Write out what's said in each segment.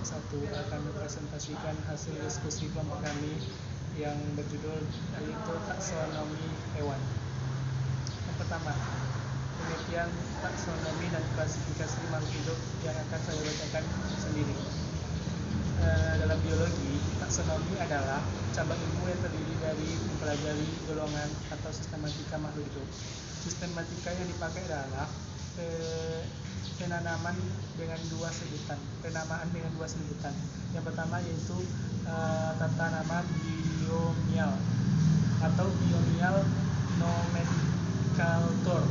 kelompok 1 akan mempresentasikan hasil diskusi kelompok kami yang berjudul yaitu taksonomi hewan. Yang pertama, pengertian taksonomi dan klasifikasi makhluk hidup yang akan saya bacakan sendiri. Dalam biologi, taksonomi adalah cabang ilmu yang terdiri dari mempelajari golongan atau sistematika makhluk hidup. Sistematika yang dipakai adalah penamaan dengan dua sebutan. Yang pertama yaitu tata nama binomial atau binomial nomenclature.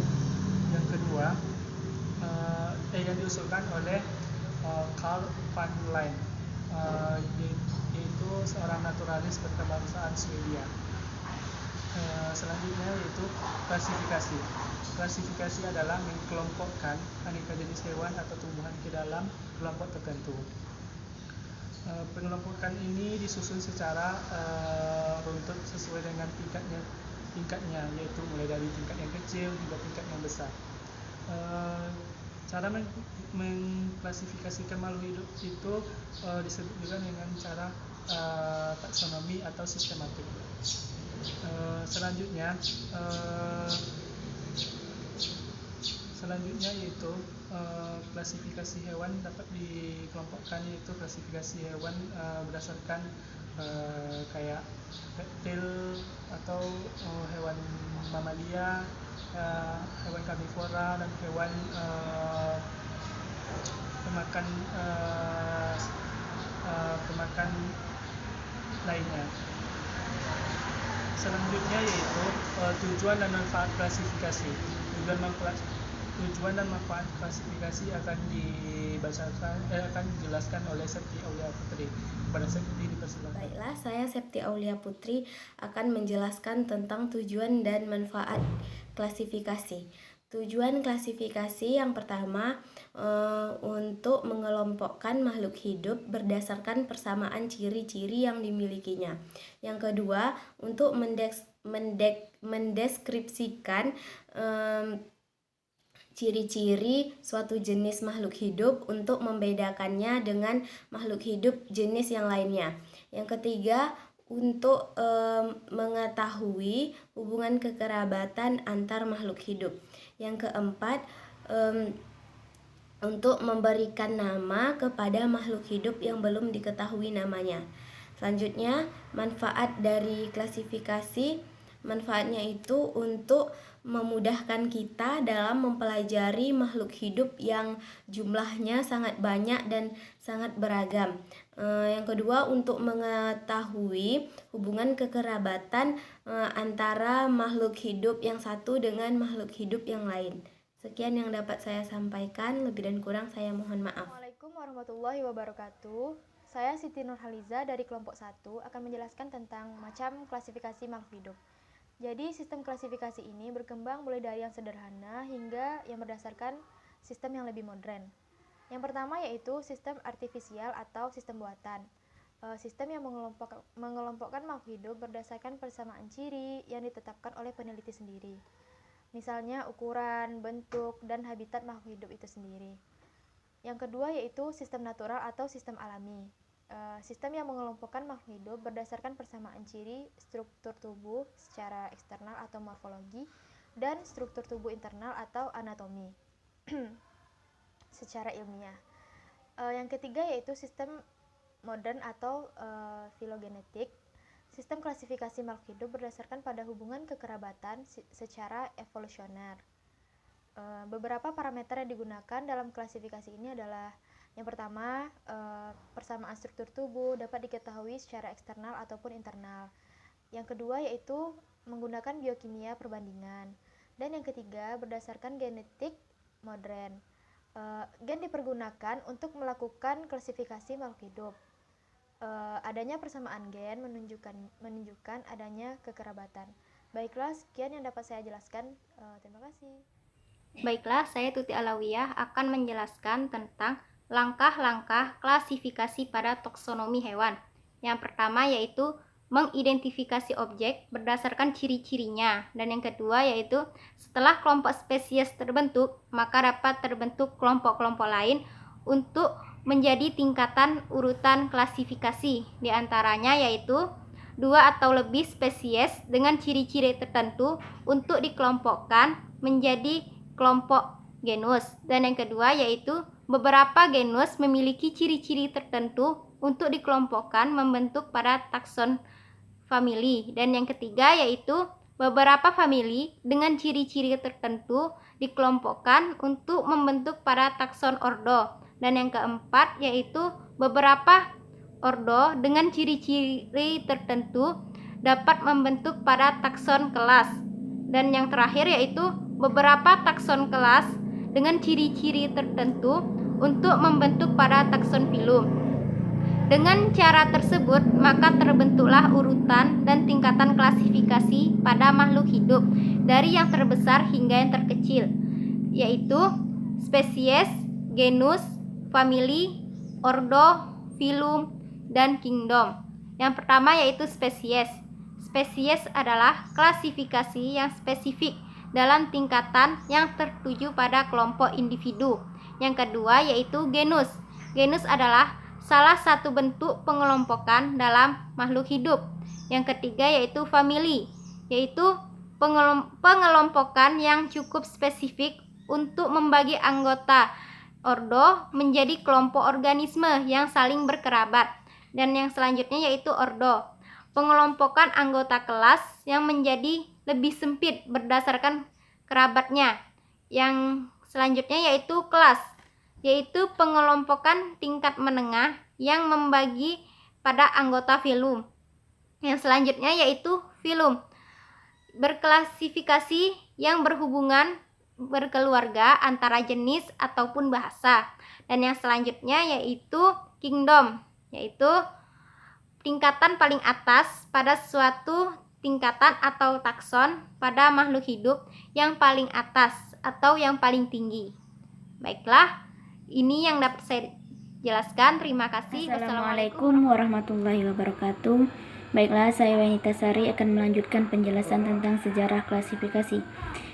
Yang kedua yang diusulkan oleh Carl van Lijn, yaitu seorang naturalis berkebangsaan Swedia. Selanjutnya yaitu klasifikasi. Klasifikasi adalah mengkelompokkan aneka jenis hewan atau tumbuhan ke dalam kelompok tertentu. Pengelompokan ini disusun secara runtut sesuai dengan tingkatnya, yaitu mulai dari tingkat yang kecil hingga tingkat yang besar. Cara mengklasifikasikan makhluk hidup itu disebut juga dengan cara taksonomi atau sistematik. Selanjutnya yaitu klasifikasi hewan dapat dikelompokkan, yaitu klasifikasi hewan berdasarkan kayak reptil atau hewan mamalia, hewan karnivora dan hewan pemakan lainnya. Selanjutnya yaitu tujuan dan manfaat klasifikasi. Tujuan dan manfaat klasifikasi akan dijelaskan oleh Septi Aulia Putri. Kepada Septi dipersilakan. Baiklah, saya Septi Aulia Putri akan menjelaskan tentang tujuan dan manfaat klasifikasi. Tujuan klasifikasi yang pertama untuk mengelompokkan makhluk hidup berdasarkan persamaan ciri-ciri yang dimilikinya. Yang kedua, untuk mendeskripsikan ciri-ciri suatu jenis makhluk hidup untuk membedakannya dengan makhluk hidup jenis yang lainnya. Yang ketiga, untuk mengetahui hubungan kekerabatan antar makhluk hidup. Yang keempat, untuk memberikan nama kepada makhluk hidup yang belum diketahui namanya. Selanjutnya, manfaat dari klasifikasi. Manfaatnya itu untuk memudahkan kita dalam mempelajari makhluk hidup yang jumlahnya sangat banyak dan sangat beragam. Yang kedua, untuk mengetahui hubungan kekerabatan antara makhluk hidup yang satu dengan makhluk hidup yang lain. Sekian yang dapat saya sampaikan, lebih dan kurang saya mohon maaf. Assalamualaikum warahmatullahi wabarakatuh. Saya Siti Nurhaliza dari kelompok 1 akan menjelaskan tentang macam klasifikasi makhluk hidup. Jadi sistem klasifikasi ini berkembang mulai dari yang sederhana hingga yang berdasarkan sistem yang lebih modern. Yang pertama yaitu sistem artifisial atau sistem buatan. Sistem yang mengelompokkan makhluk hidup berdasarkan persamaan ciri yang ditetapkan oleh peneliti sendiri. Misalnya ukuran, bentuk, dan habitat makhluk hidup itu sendiri. Yang kedua yaitu sistem natural atau sistem alami. Sistem yang mengelompokkan makhluk hidup berdasarkan persamaan ciri struktur tubuh secara eksternal atau morfologi dan struktur tubuh internal atau anatomi secara ilmiah. Yang ketiga yaitu sistem modern atau filogenetik. Sistem klasifikasi makhluk hidup berdasarkan pada hubungan kekerabatan secara evolusioner. Beberapa parameter yang digunakan dalam klasifikasi ini adalah yang pertama, persamaan struktur tubuh dapat diketahui secara eksternal ataupun internal. Yang kedua yaitu menggunakan biokimia perbandingan. Dan yang ketiga, berdasarkan genetik modern. Gen dipergunakan untuk melakukan klasifikasi makhluk hidup. Adanya persamaan gen menunjukkan adanya kekerabatan. Baiklah, sekian yang dapat saya jelaskan. Terima kasih. Baiklah, saya Tuti Alawiyah akan menjelaskan tentang langkah-langkah klasifikasi pada taksonomi hewan. Yang pertama yaitu mengidentifikasi objek berdasarkan ciri-cirinya, dan yang kedua yaitu setelah kelompok spesies terbentuk, maka dapat terbentuk kelompok-kelompok lain untuk menjadi tingkatan urutan klasifikasi. Di antaranya yaitu 2 atau lebih spesies dengan ciri-ciri tertentu untuk dikelompokkan menjadi kelompok genus. Dan yang kedua yaitu beberapa genus memiliki ciri-ciri tertentu untuk dikelompokkan membentuk pada takson famili. Dan yang ketiga yaitu beberapa famili dengan ciri-ciri tertentu dikelompokkan untuk membentuk pada takson ordo. Dan yang keempat yaitu beberapa ordo dengan ciri-ciri tertentu dapat membentuk pada takson kelas. Dan yang terakhir yaitu beberapa takson kelas dengan ciri-ciri tertentu untuk membentuk pada takson filum. Dengan cara tersebut, maka terbentuklah urutan dan tingkatan klasifikasi pada makhluk hidup dari yang terbesar hingga yang terkecil, yaitu spesies, genus, famili, ordo, filum, dan kingdom. Yang pertama yaitu spesies. Spesies adalah klasifikasi yang spesifik dalam tingkatan yang tertuju pada kelompok individu. Yang kedua yaitu genus. Genus adalah salah satu bentuk pengelompokan dalam makhluk hidup. Yang ketiga yaitu famili, yaitu pengelompokan yang cukup spesifik untuk membagi anggota ordo menjadi kelompok organisme yang saling berkerabat. Dan yang selanjutnya yaitu ordo, pengelompokan anggota kelas yang menjadi lebih sempit berdasarkan kerabatnya. Yang selanjutnya yaitu kelas, yaitu pengelompokan tingkat menengah yang membagi pada anggota filum. Yang selanjutnya yaitu filum, berklasifikasi yang berhubungan berkeluarga antara jenis ataupun bahasa. Dan yang selanjutnya yaitu kingdom, yaitu tingkatan paling atas pada suatu tingkatan atau takson pada makhluk hidup yang paling atas atau yang paling tinggi. Baiklah, ini yang dapat saya jelaskan. Terima kasih. Assalamualaikum warahmatullahi wabarakatuh. Baiklah, saya Wanita Sari akan melanjutkan penjelasan tentang sejarah klasifikasi.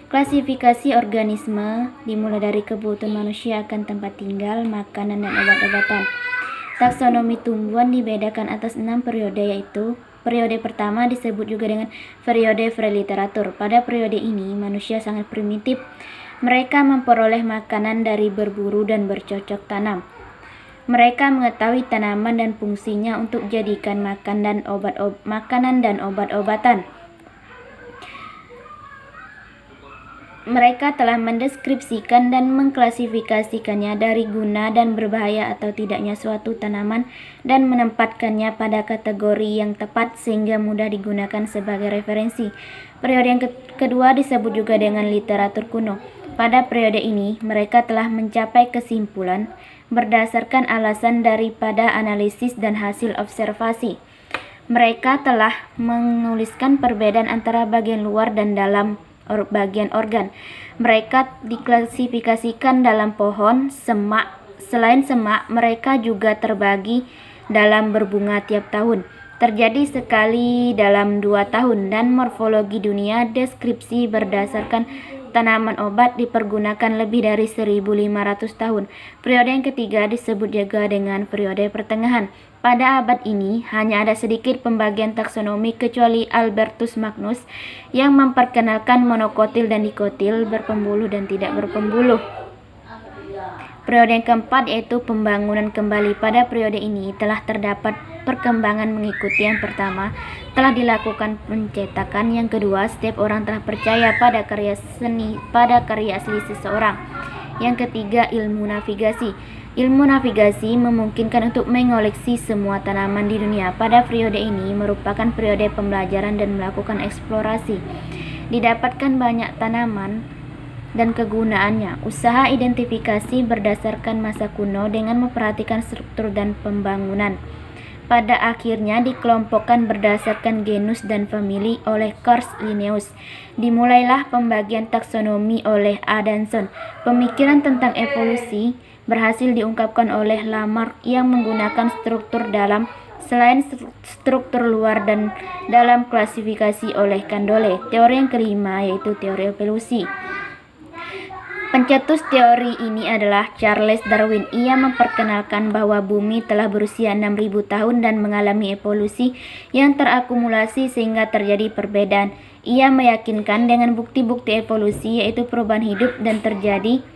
Klasifikasi organisme dimulai dari kebutuhan manusia akan tempat tinggal, makanan, dan obat-obatan. Taksonomi tumbuhan dibedakan atas 6 periode, yaitu periode pertama disebut juga dengan periode preliteratur. Pada periode ini, manusia sangat primitif. Mereka memperoleh makanan dari berburu dan bercocok tanam. Mereka mengetahui tanaman dan fungsinya untuk jadikan makanan dan obat-obatan. Mereka telah mendeskripsikan dan mengklasifikasikannya dari guna dan berbahaya atau tidaknya suatu tanaman dan menempatkannya pada kategori yang tepat sehingga mudah digunakan sebagai referensi. Periode yang kedua disebut juga dengan literatur kuno. Pada periode ini, mereka telah mencapai kesimpulan berdasarkan alasan daripada analisis dan hasil observasi. Mereka telah menuliskan perbedaan antara bagian luar dan dalam bagian organ. Mereka diklasifikasikan dalam pohon, semak. Selain semak, mereka juga terbagi dalam berbunga tiap tahun. Terjadi sekali dalam 2 tahun, dan morfologi dunia deskripsi berdasarkan tanaman obat dipergunakan lebih dari 1500 tahun. Periode yang ketiga disebut juga dengan periode pertengahan. Pada abad ini hanya ada sedikit pembagian taksonomi kecuali Albertus Magnus yang memperkenalkan monokotil dan dikotil, berpembuluh dan tidak berpembuluh. Periode yang keempat yaitu pembangunan kembali. Pada periode ini telah terdapat perkembangan mengikuti yang pertama, telah dilakukan pencetakan. Yang kedua, setiap orang telah percaya pada karya seni, pada karya asli seseorang. Yang ketiga, ilmu navigasi. Ilmu navigasi memungkinkan untuk mengoleksi semua tanaman di dunia. Pada periode ini merupakan periode pembelajaran dan melakukan eksplorasi. Didapatkan banyak tanaman dan kegunaannya. Usaha identifikasi berdasarkan masa kuno dengan memperhatikan struktur dan pembangunan. Pada akhirnya dikelompokkan berdasarkan genus dan famili oleh Carl Linnaeus. Dimulailah pembagian taksonomi oleh Adamson. Pemikiran tentang evolusi berhasil diungkapkan oleh Lamarck yang menggunakan struktur dalam selain struktur luar dan dalam klasifikasi oleh Candolle. Teori yang kelima yaitu teori evolusi. Pencetus teori ini adalah Charles Darwin. Ia memperkenalkan bahwa bumi telah berusia 6.000 tahun dan mengalami evolusi yang terakumulasi sehingga terjadi perbedaan. Ia meyakinkan dengan bukti-bukti evolusi yaitu perubahan hidup dan terjadi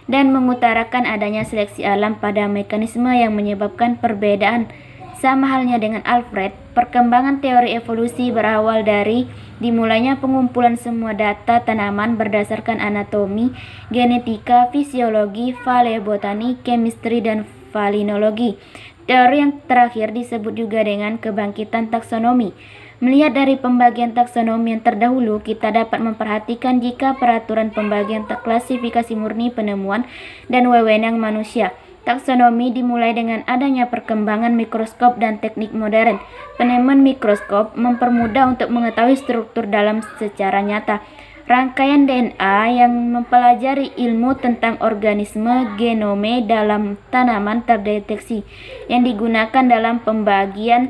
dan mengutarakan adanya seleksi alam pada mekanisme yang menyebabkan perbedaan. Sama halnya dengan Alfred, perkembangan teori evolusi berawal dari dimulainya pengumpulan semua data tanaman berdasarkan anatomi, genetika, fisiologi, paleobotani, chemistry, dan falinologi. Teori yang terakhir disebut juga dengan kebangkitan taksonomi. Melihat dari pembagian taksonomi yang terdahulu, kita dapat memperhatikan jika peraturan pembagian klasifikasi murni penemuan dan wewenang manusia. Taksonomi dimulai dengan adanya perkembangan mikroskop dan teknik modern. Penemuan mikroskop mempermudah untuk mengetahui struktur dalam secara nyata. Rangkaian DNA yang mempelajari ilmu tentang organisme genome dalam tanaman terdeteksi yang digunakan dalam pembagian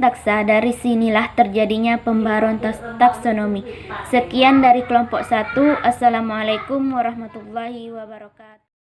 taksa. Dari sinilah terjadinya pembaruan taksonomi. Sekian dari kelompok 1. Assalamualaikum warahmatullahi wabarakatuh.